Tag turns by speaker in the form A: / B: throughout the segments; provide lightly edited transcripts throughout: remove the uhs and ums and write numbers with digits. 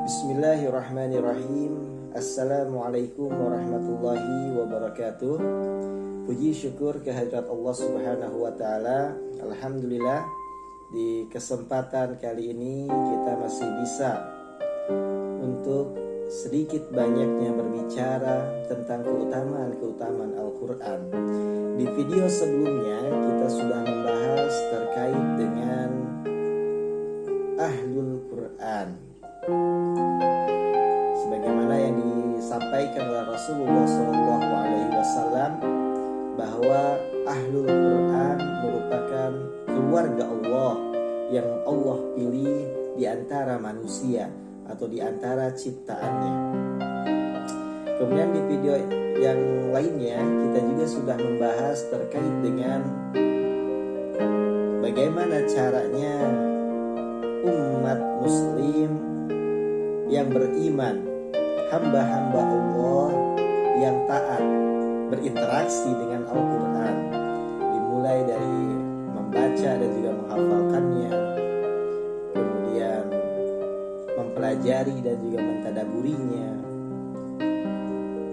A: Bismillahirrahmanirrahim. Assalamualaikum warahmatullahi wabarakatuh. Puji syukur kehadirat Allah Subhanahu wa taala. Alhamdulillah, di kesempatan kali ini kita masih bisa untuk sedikit banyaknya berbicara tentang keutamaan Al-Quran. Di video sebelumnya kita sudah membahas terkait dengan Ahlul Quran, sebagaimana yang disampaikan oleh Rasulullah SAW bahwa Ahlul Quran merupakan keluarga Allah yang Allah pilih di antara manusia atau di antara ciptaannya. Kemudian di video yang lainnya kita juga sudah membahas terkait dengan bagaimana caranya umat muslim yang beriman, hamba-hamba Allah yang taat berinteraksi dengan Al-Quran, dimulai dari membaca dan juga menghafalkannya, kemudian mempelajari dan juga mentadaburinya,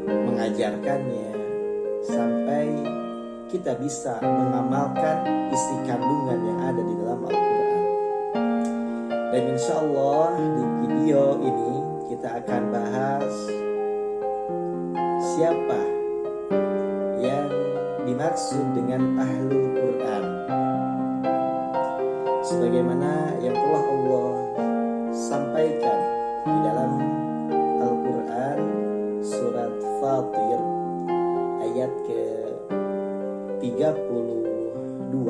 A: mengajarkannya, sampai kita bisa mengamalkan isi kandungan yang ada di dalam Al-Quran. Dan insya Allah di video ini kita akan bahas siapa yang dimaksud dengan Ahlul Quran, sebagaimana yang telah Allah sampaikan di dalam Al-Quran surat Fatir ayat ke-32.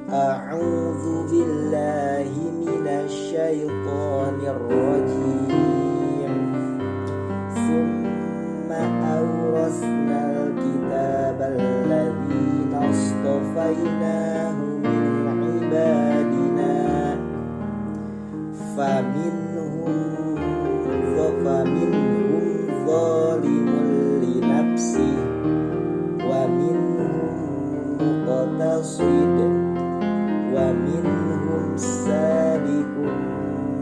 A: A'udzu billahi minasy syaithanir rajim. Tsumma awrasnal kitabal ladzina astafainahu min ibadina faminhum zalimun li nafsihi wa minhum muqtasid wa minhum sabiqun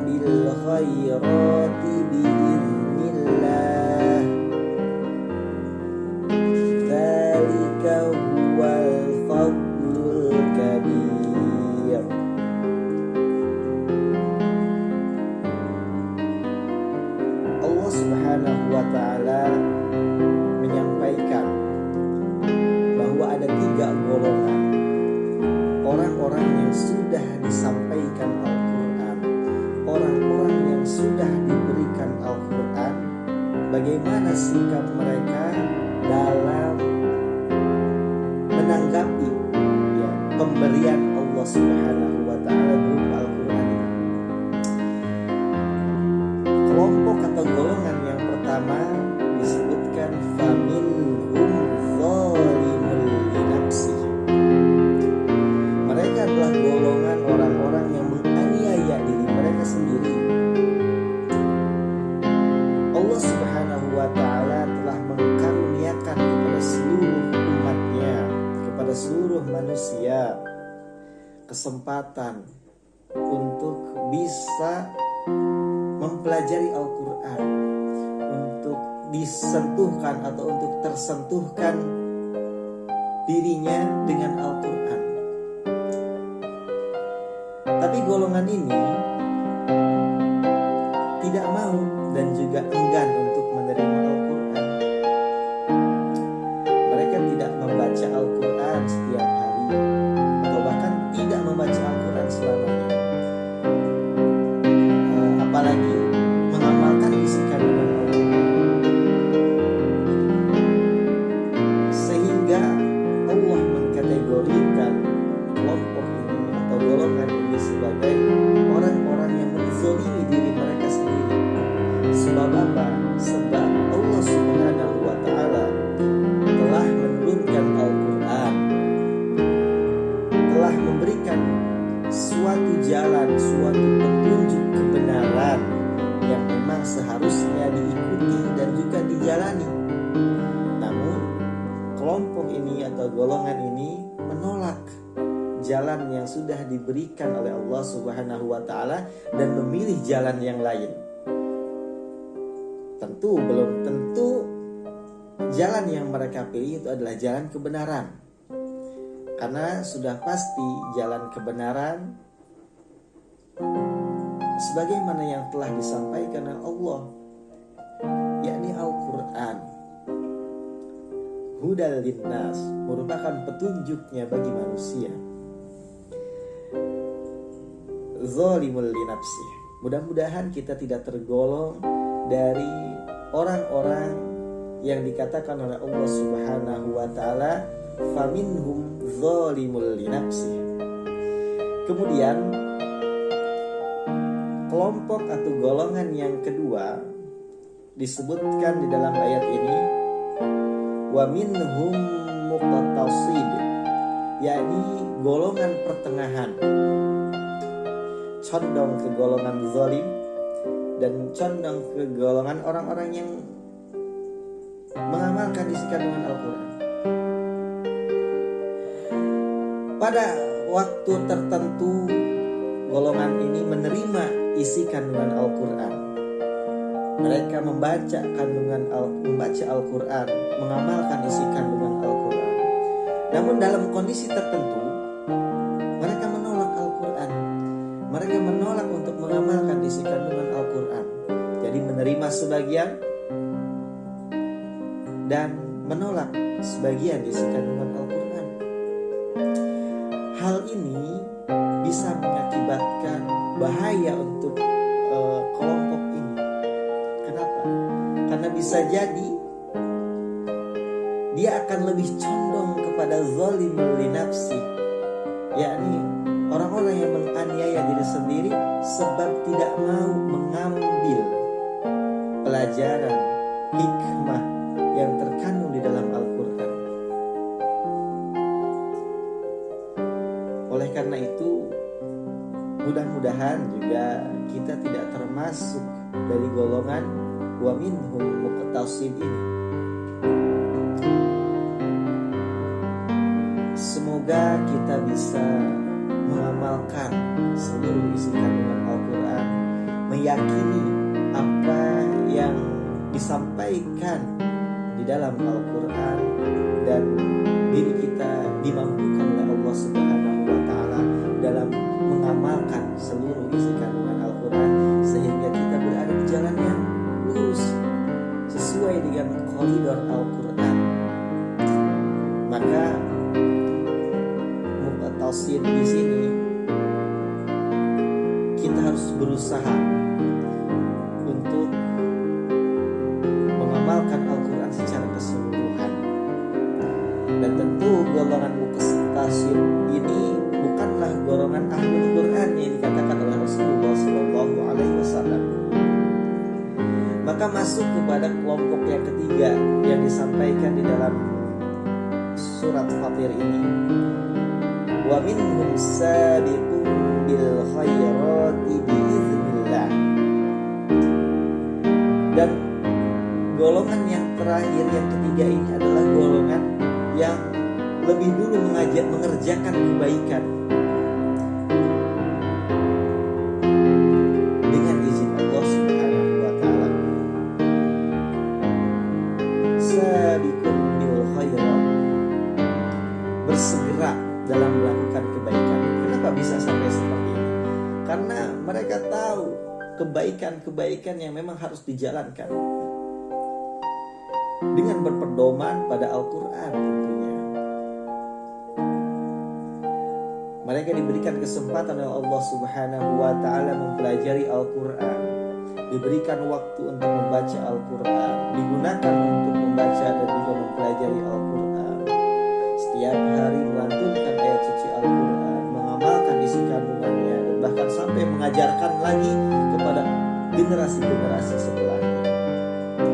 A: bil khairati biiznillah dzalika huwal fadlul kabir. Allah Subhanahu wa ta'ala menyampaikan bahwa ada 3 golongan orang-orang yang sudah disampaikan Al-Quran, orang-orang yang sudah diberikan Al-Quran, bagaimana sikap mereka dalam menanggapi pemberian Allah Subhanahu wa ta'ala berupa Al-Quran. Kelompok atau golongan yang pertama disebutkan faminhum zalimun li nafsihi. Mereka adalah golongan orang-orang yang menganiaya diri mereka sendiri. Allah Subhanahu wa ta'ala telah mengkaruniakan kepada seluruh umatnya, kepada seluruh manusia, kesempatan untuk bisa mempelajari Al-Quran, untuk disentuhkan atau untuk tersentuhkan dirinya dengan Al-Quran. Tapi golongan ini tidak mau dan juga enggan untuk menerima Al-Quran. Mereka tidak membaca Al-Quran setiap hari, atau bahkan tidak membaca Al-Quran selamanya, apalagi mengamalkan isi kandungan Al-Quran. Sehingga Allah mengkategorikan kelompok ini atau golongan ini sebagai orang-orang yang menzalimi diri mereka sendiri. Sebab apa? Sebab Allah Subhanahu wa ta'ala telah menurunkan Al-Quran, telah memberikan suatu jalan, suatu petunjuk kebenaran yang memang seharusnya diikuti dan juga dijalani. Namun kelompok ini atau golongan ini menolak jalan yang sudah diberikan oleh Allah Subhanahu wa taala dan memilih jalan yang lain. Tentu belum tentu jalan yang mereka pilih itu adalah jalan kebenaran. Karena sudah pasti jalan kebenaran sebagaimana yang telah disampaikan oleh Allah, yakni Al-Quran, hudal linnas, merupakan petunjuknya bagi manusia. Zalimul linafsih, mudah-mudahan kita tidak tergolong dari orang-orang yang dikatakan oleh Allah Subhanahu wa taala, faminhum zalimul linafsih. Kemudian kelompok atau golongan yang kedua disebutkan di dalam ayat ini, wa minhum muqtasid, yakni golongan pertengahan, condong ke golongan zalim dan condong ke golongan orang-orang yang mengamalkan isi kandungan Al-Quran. Pada waktu tertentu golongan ini menerima isi kandungan Al-Quran. Mereka membaca Al-Quran, mengamalkan isi kandungan Al-Quran. Namun dalam kondisi tertentu mereka menolak Al-Quran. Mereka menolak untuk mengamalkan isi kandungan Al-Quran. Jadi menerima sebagian dan menolak sebagian isi kandungan Al-Quran. Hal ini bisa mengakibatkan bahaya untuk kelompok ini. Kenapa? Karena bisa jadi dia akan lebih condong kepada zalimul linafsi, yakni orang-orang yang menganiaya diri sendiri sebab tidak mau mengambil pelajaran hikmah yang terkandung di dalam Al-Quran. Oleh karena itu, mudah-mudahan juga kita tidak termasuk dari golongan wa minhum muqtasid ini. Semoga kita bisa mengamalkan seluruh isi kandungan Al-Quran, meyakini apa yang disampaikan di dalam Al-Quran, dan diri kita dimampukan oleh Allah Subhanahu wa taala dalam mengamalkan seluruh isi kandungan Al-Quran sehingga kita berada di jalan yang lurus sesuai dengan koridor Al-Quran. Maka muqtasid di sini kita harus berusaha untuk mengamalkan Al-Quran secara keseluruhan. Dan tentu golongan muqtasid ini bukanlah golongan ahlul Quran yang dikatakan oleh Rasulullah SAW. Maka masuk kepada kelompok yang ketiga yang disampaikan di dalam surat Fatir ini. Wa minhum sabiqun bil khairati biiznillah. Dan golongan yang terakhir, yang ketiga ini adalah golongan yang lebih dulu mengerjakan kebaikan dengan izin Allah Subhanahu wa taala. Sabiqun bil khairat, bersegera dalam melakukan kebaikan. Kenapa bisa sampai seperti ini? Karena mereka tahu kebaikan-kebaikan yang memang harus dijalankan dengan berpedoman pada Al-Quran tentunya. Mereka diberikan kesempatan oleh Allah Subhanahu wa taala mempelajari Al-Quran, diberikan waktu untuk membaca Al-Quran, digunakan untuk membaca dan juga mempelajari Al-Quran. Setiap hari melantunkan ayat suci Al-Quran, mengamalkan isi kandungannya, dan bahkan sampai mengajarkan lagi kepada generasi-generasi setelahnya.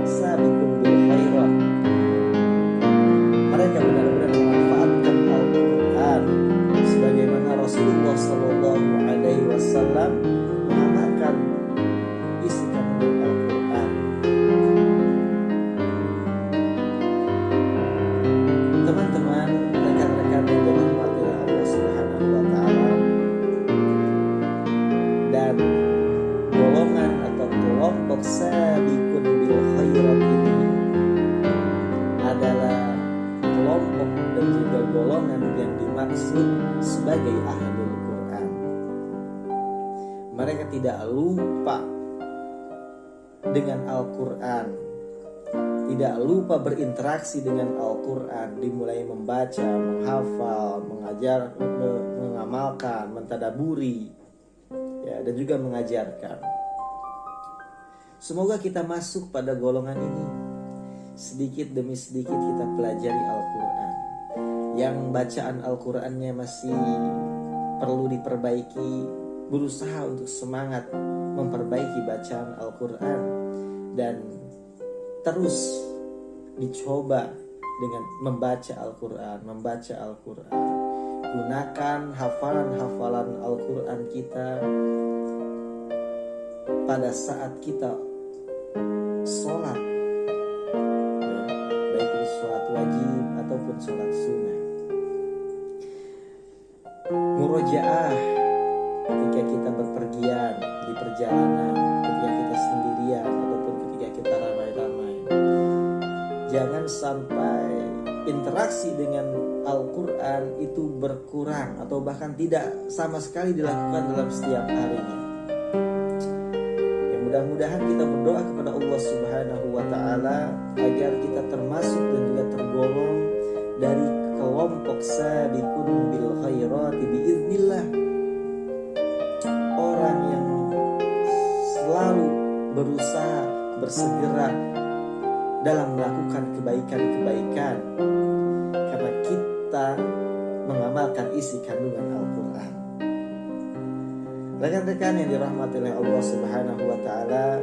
A: Sabiqun bil khairat, mereka benar-benar memanfaatkan Al-Quran sebagaimana Rasulullah SAW mengamalkan isi kandungan Al-Quran. Teman-teman, rekan-rekan yang dirahmati oleh Allah Subhanahu wa kelompok dan juga golongan yang dimaksud sebagai ahlul Quran. Mereka tidak lupa dengan Al-Quran, tidak lupa berinteraksi dengan Al-Quran, dimulai membaca, menghafal, mengajar, mengamalkan, mentadaburi, ya, dan juga mengajarkan. Semoga kita masuk pada golongan ini. Sedikit demi sedikit kita pelajari Al-Quran. Yang bacaan Al-Qurannya masih perlu diperbaiki, berusaha untuk semangat memperbaiki bacaan Al-Quran, dan terus dicoba dengan membaca Al-Quran. Gunakan hafalan-hafalan Al-Quran kita pada saat kita sholat, baik itu sholat wajib ataupun sholat sunnah. Murojaah ketika kita berpergian di perjalanan, ketika kita sendirian ataupun ketika kita ramai-ramai. Jangan sampai interaksi dengan Al-Quran itu berkurang atau bahkan tidak sama sekali dilakukan dalam setiap harinya. Mudah-mudahan kita berdoa kepada Allah Subhanahu wa Ta'ala agar kita termasuk dan juga tergolong dari kelompok sabiqun bil khairati biiznillah, orang yang selalu berusaha bersegera dalam melakukan kebaikan-kebaikan karena kita mengamalkan isi kandungan Al-Quran. Rekan-rekan yang dirahmati oleh Allah Subhanahu wa Ta'ala,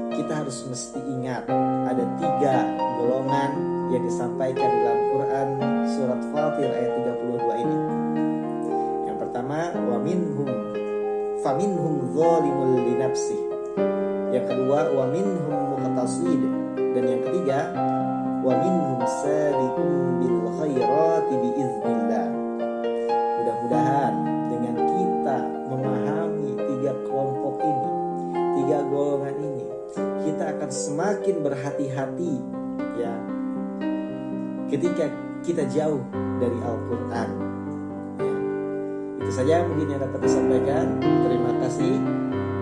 A: kita harus mesti ingat ada 3 golongan yang disampaikan dalam Quran surat Fatir ayat 32 ini. Yang pertama, wa minhum faminhum zalimun li nafsih. Yang kedua, wa minhum muqtasid. Dan yang ketiga, wa minhum sabiqun bil khairati biiznillah. Mudah-mudahan dengan kita memahami 3 kelompok ini, 3 golongan ini, kita akan semakin berhati-hati, ya, ketika kita jauh dari Al-Quran, ya. Itu saja mungkin yang dapat disampaikan. Terima kasih.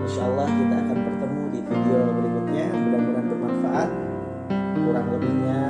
A: Insyaallah kita akan bertemu di video berikutnya. Mudah-mudahan bermanfaat. Kurang lebihnya